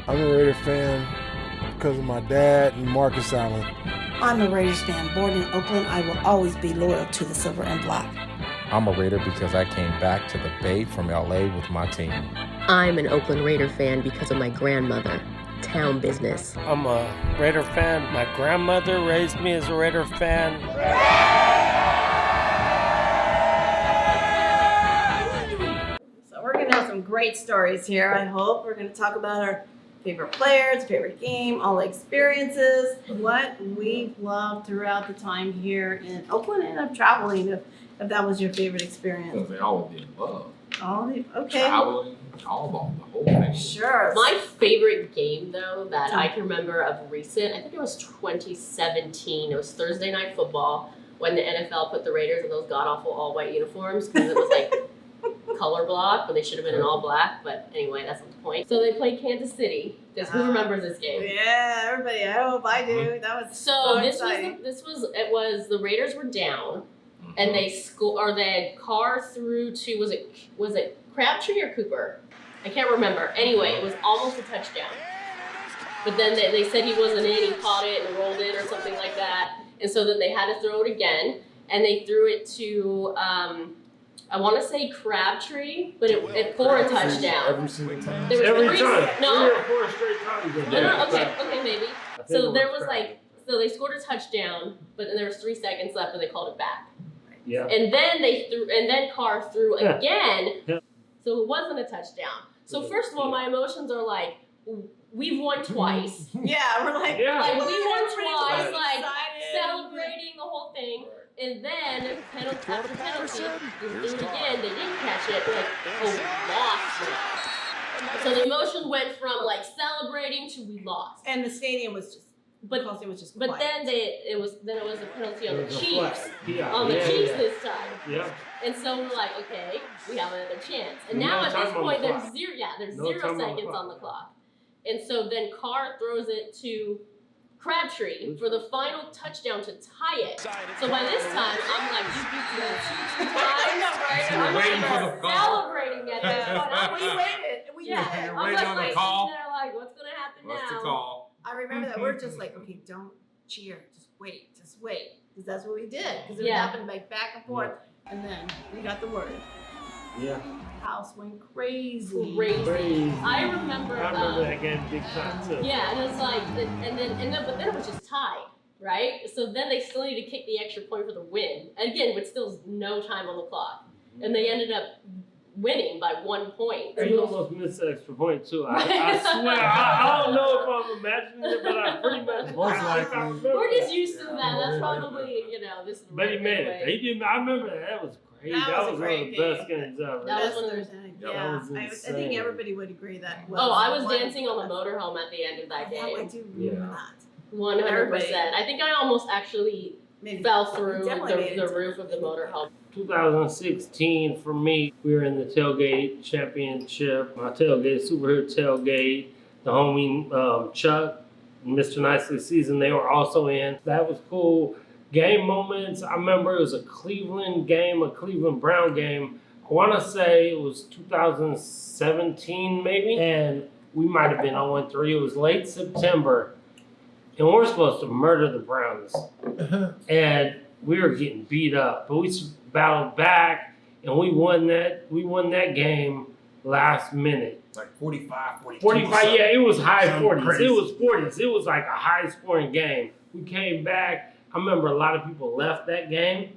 I'm a Raider fan because of my dad and Marcus Allen. I'm a Raiders fan. Born in Oakland, I will always be loyal to the silver and black. I'm a Raider because I came back to the Bay from LA with my team. I'm an Oakland Raider fan because of my grandmother. Town business. I'm a Raider fan. My grandmother raised me as a Raider fan. So we're going to have some great stories here, I hope. We're going to talk about our favorite players, favorite game, all the experiences, what we've loved throughout the time here in Oakland and of traveling, if that was your favorite experience. They all would be in love. Okay. Traveling, all the whole thing. Sure. My favorite game, though, that I can remember of recent, I think it was 2017. It was Thursday Night Football when the NFL put the Raiders in those god-awful all-white uniforms because it was like color block, but they should have been in all black. But anyway, that's not the point. So they played Kansas City. Because who remembers this game? Yeah, everybody. I hope I do. That was So exciting. it was the Raiders were down, and they the car threw to was it Crabtree or Cooper? I can't remember. Anyway, it was almost a touchdown. But then they said he wasn't in, he caught it and rolled in or something like that. And so then they had to throw it again. And they threw it to, I want to say Crabtree, but it for a touchdown. Every single time. There was Every time. No. 3 or 4 straight times. No, okay, maybe. So there was so they scored a touchdown, but then there was 3 seconds left and they called it back. Yeah. And then Carr threw again. Yeah. So it wasn't a touchdown. So first of all, my emotions are like, we've won twice. Yeah, we're like, Yeah. Like we won everybody's twice, like excited. celebrating the whole thing. And then penalty after penalty, they threw it again, they didn't catch it, like, oh, we lost now. So the emotion went from like celebrating to we lost. And the stadium was just, But quiet. then it was a penalty on the It was a Chiefs. flag. Yeah. On the Chiefs yeah. this time. Yeah. And so we're like, okay, we have another chance. And No now at time this on the point, there's clock. zero. Yeah, there's No 0 time on the seconds clock. on the clock. And so then Carr throws it to Crabtree for the final touchdown to tie it. So by this time, I'm like, you beat me 2 times. You were waiting for the call. Celebrating at that point. We waited. We Yeah, did. You're I'm waiting on the like call. sitting there like, what's gonna happen What's now? the call? I remember that. We're just like, okay, don't cheer. Just wait. Because that's what we did. Because it Yeah. happened like back and forth. And then we got the word. Yeah. House went crazy. Crazy. I remember. I remember that game big time too. Yeah, and it's like, but then it was just tied, right? So then they still need to kick the extra point for the win. And again, but still no time on the clock. And they ended up winning by 1 point. He almost missed the extra point too. I swear, I don't know if I'm imagining it, but I pretty much Most likely. I remember We're just that. used to that. That's probably, this is the But he right made way. it. He did. I remember that. That was crazy. That was a one great of the best game. games ever. That was That's one of the- Thursday. that Yeah, was I think insane. everybody would agree that. Oh, I was one- dancing on the motorhome at the end of that I game. do remember Yeah. that. 100%. I think I almost actually Maybe fell through definitely made the it. roof of the motorhome. 2016 for me, we were in the tailgate championship, my tailgate, superhero tailgate. The homie Chuck, Mr. Nicely Season, they were also in. That was cool. Game moments, I remember it was a Cleveland game, a Cleveland Brown game. I want to say it was 2017 maybe, and we might have been 0-3. It was late September, and we're supposed to murder the Browns. And we were getting beat up, but we battled back, and we won that game last minute. It's like 45, 42. 45, yeah, it was high Something 40s. crazy. It was 40s. It was like a high scoring game. We came back. I remember a lot of people left that game.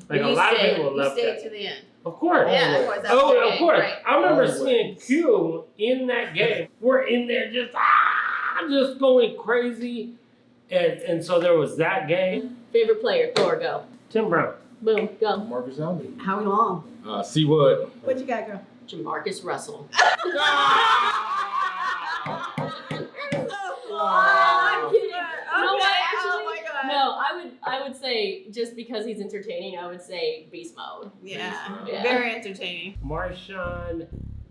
Like a lot of people left You that. stayed to the end. Of course. Yeah, of course. That's Oh, okay, of course. right. I remember Always. seeing Q in that game. We're in there just going crazy. And so there was that game. Favorite player, Thor, go. Tim Brown. Boom, go. Marcus Allen. How long? See what? What you got, girl? Jamarcus Russell. I'm kidding. No, Okay. actually, Oh my God. No, I would say just because he's entertaining, I would say beast mode. Yeah. Yeah. Very entertaining. Marshawn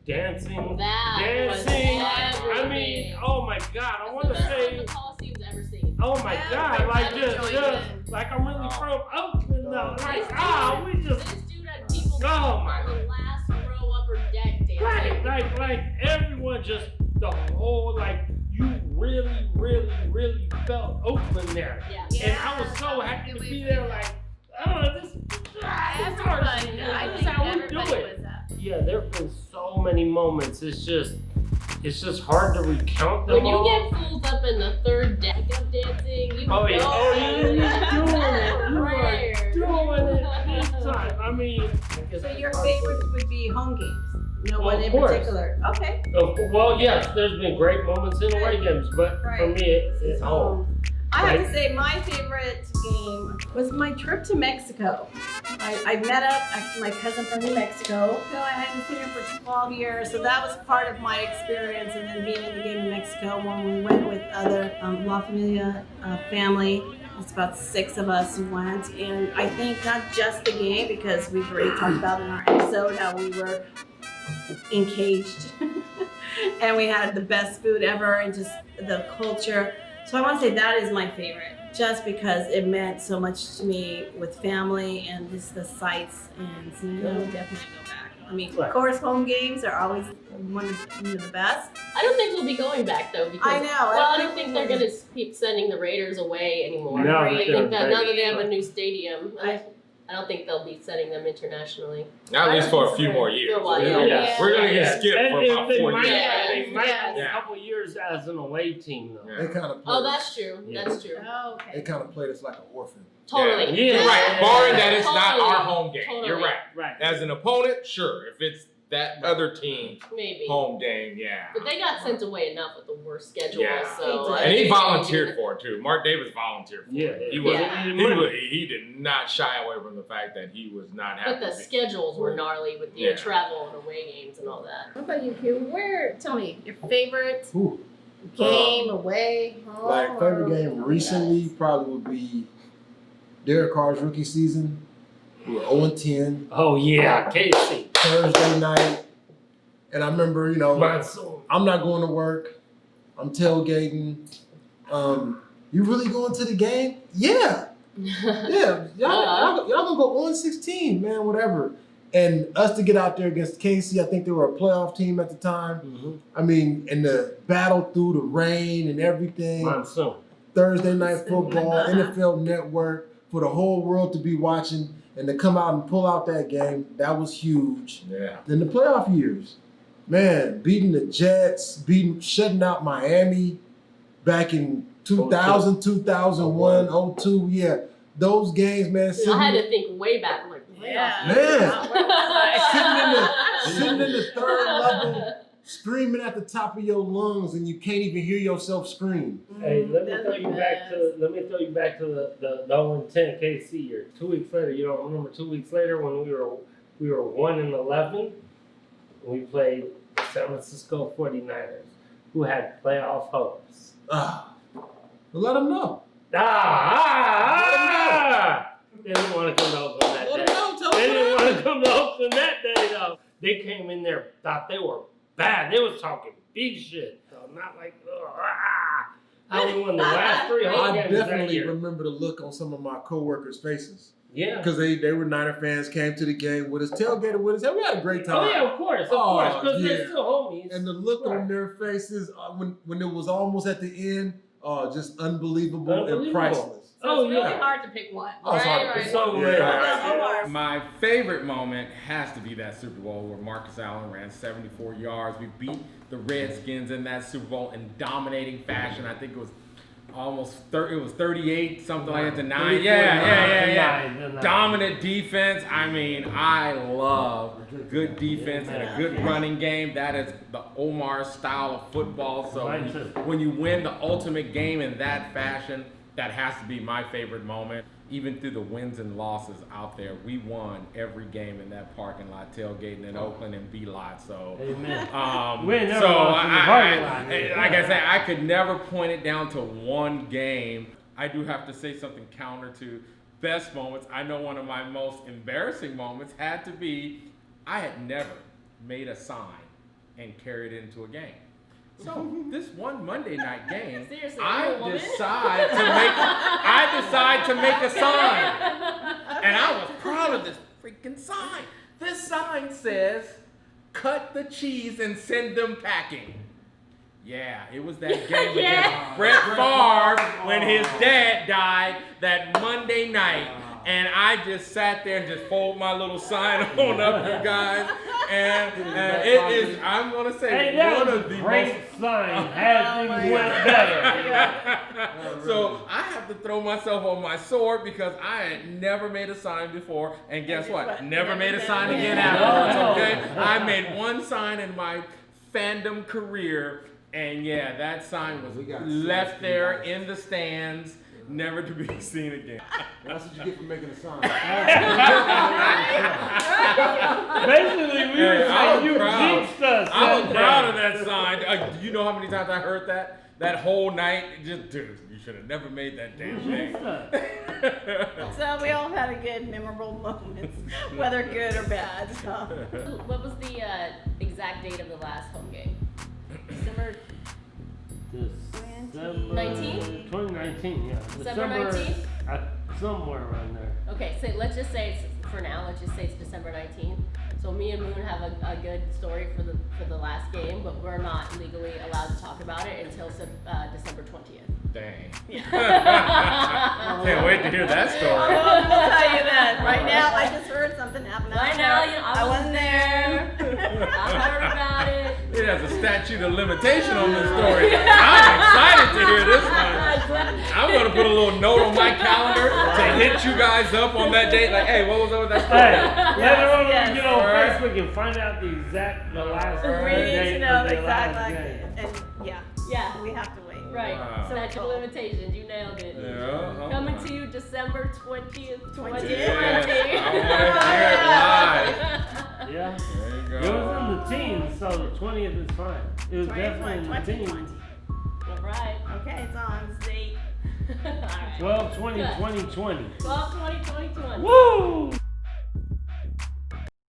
dancing. That Dancing. was everything. I mean, oh my God. I want to say, the Coliseum's ever seen. oh my Yeah, God. Like everybody joined like I'm really from Oakland though. Like, we This just, dude had people Oh my on the last row upper deck dancing. like everyone just, the whole, like, you really, really, really felt Oakland there. Yeah. And I was so happy to be there, like, oh, this is Everybody, I This is think how we do everybody it. was happy. Yeah, there have been so many moments. It's just hard to recount them When you all. get fooled up in the third deck of dancing, you Oh, yeah. know Oh, yeah. You're doing it. You're Doing it this time. I mean, So your favorite would be home games? No one Of in course. particular? Okay. Well, yes, there's been great moments in away games, but for Right. me, it's home. I have to say my favorite game was my trip to Mexico. I met up my cousin from New Mexico. I hadn't seen her for 12 years, so that was part of my experience. And then being in the game in Mexico when we went with other La Familia family. It's about 6 of us who went, and I think not just the game, because we've already talked about in our episode how we were encaged and we had the best food ever and just the culture. So I want to say that is my favorite, just because it meant so much to me with family and just the sights, and so definitely go back. I mean, of course, home games are always one of the best. I don't think we'll be going back though because I know. I don't think they're gonna keep sending the Raiders away anymore. No, I they're think that now very that they have a short. new stadium, I don't think they'll be sending them internationally. At least for a few more years. For a while, yeah. We're gonna Yeah. get skipped And for if about they 4 might, years. They might have Yeah. a couple years as an away team, though. Yeah. They kind of Oh, that's true. Yeah. That's true. Oh, they okay. kind of played us like an orphan. Totally. Yeah. You're right. Barring that it's not Totally. our home game. Totally. You're right. Right. As an opponent, sure. If it's that other team Maybe. home game, yeah. But they got sent away enough with the worst schedule. Yeah. So I And he think volunteered they- for it too. Mark Davis volunteered for Yeah. it. He Yeah. was he did not shy away from the fact that he was not happy. But the schedules were gnarly with the Yeah. travel and away games and all that. What about you, Hugh? Tell me your favorite Ooh. game, away, home. Like favorite or- game recently probably would be Derek Carr's rookie season. We were 0-10 Oh, yeah. Casey. Thursday night, and I remember, Monsoon. I'm not going to work. I'm tailgating. You really going to the game? Yeah. Yeah. Y'all gonna go 0-16, man, whatever. And us to get out there against KC, I think they were a playoff team at the time. Mm-hmm. I mean, and the battle through the rain and everything. Monsoon. Thursday night football, NFL Network, for the whole world to be watching and to come out and pull out that game, that was huge. Yeah. Then the playoff years, man, beating the Jets, shutting out Miami back in 2000, 2001, 02, yeah. Those games, man, I had to think way back. I'm like, Yeah. Man. sitting in the third level, screaming at the top of your lungs, and you can't even hear yourself scream. Hey, let me That's throw the you back to the 0-10 KC year. 2 weeks later, you don't remember 2 weeks later when we were 1-11, we played the San Francisco 49ers, who had playoff hopes. Let them know. They didn't want to come to Oakland that Let day. them know. Tell They them didn't what want to come to Oakland that day, though. They came in there, thought they were bad. They was talking big shit. So not like, how we won the last 3 home I games that definitely year. remember the look on some of my coworkers' faces. Yeah. Because they were Niner fans, came to the game with us, tailgated with us. And we had a great time. Oh, yeah, of course, Oh, because yeah. they're still homies. And the look on Right. their faces when it was almost at the end, just unbelievable and Unbelievable. priceless. So it's really yeah. hard to pick one. Oh, it's hard to pick. So rare. Omar. My favorite moment has to be that Super Bowl where Marcus Allen ran 74 yards. We beat the Redskins in that Super Bowl in dominating fashion. I think it was almost 30, it was 38, something like that to 9. Yeah. Dominant defense. I mean, I love good defense and a good running game. That is the Omar style of football. So when you win the ultimate game in that fashion, that has to be my favorite moment. Even through the wins and losses out there, we won every game in that parking lot, tailgating in Oakland and B-Lot. So, Amen. so We ain't never lost in the parking lot. like I said, I could never point it down to one game. I do have to say something counter to best moments. I know one of my most embarrassing moments had to be I had never made a sign and carried it into a game. So this one Monday night game, Seriously, I you're a woman? decide to make a sign, and I was proud of this freaking sign. This sign says, "Cut the cheese and send them packing." Yeah, it was that game Yeah. against Brett Favre when his dad died that Monday night. And I just sat there and just folded my little sign on up, you guys. And it is, I'm going to say, Hey, that one was of a the great most... sign. Had things went better. So I have to throw myself on my sword because I had never made a sign before. And guess what? Never made a sign again afterwards, okay? I made one sign in my fandom career. And yeah, that sign was left there in the stands, never to be seen again. That's what you get for making a sign. Basically, we were saying you proud. jinxed us. I was that proud day. of that sign. Do you know how many times I heard that? That whole night, just dude, you should have never made that damn thing. Jinxed us. So we all had a good, memorable moments, whether good or bad. So. What was the exact date of the last home game? December December 19th? 2019, yeah. December 19th? Somewhere around there. Okay, so let's just say it's, for now, let's just say it's December 19th. So me and Moon have a good story for the last game, but we're not legally allowed to talk about it until December 20th. Dang. Right Can't wait to hear that story. We'll tell you that. Right now, I just heard something happen. now, you know, I wasn't there. I heard about it. It has a statute of limitation on this story. I'm excited to hear this one. I'm going to put a little note on my calendar to hit you guys up on that date. Like, hey, what was up with that Hey, story? later on yes. we get on Alright. Facebook and find out the last We date need to know of the exactly. last game. And yeah, Yeah, we have to wait. right. Wow. Statute of limitations, you nailed it. Yeah, Coming to you December 20th, 2020. Yes, I want to hear it live. Yeah. There It you was go. in the teens, so the 20th is fine. It was definitely in the 2020. teens. All right. Okay, it's on. It's date. All right. 12, 20, 2020. 12, 20, 20, 20. Woo!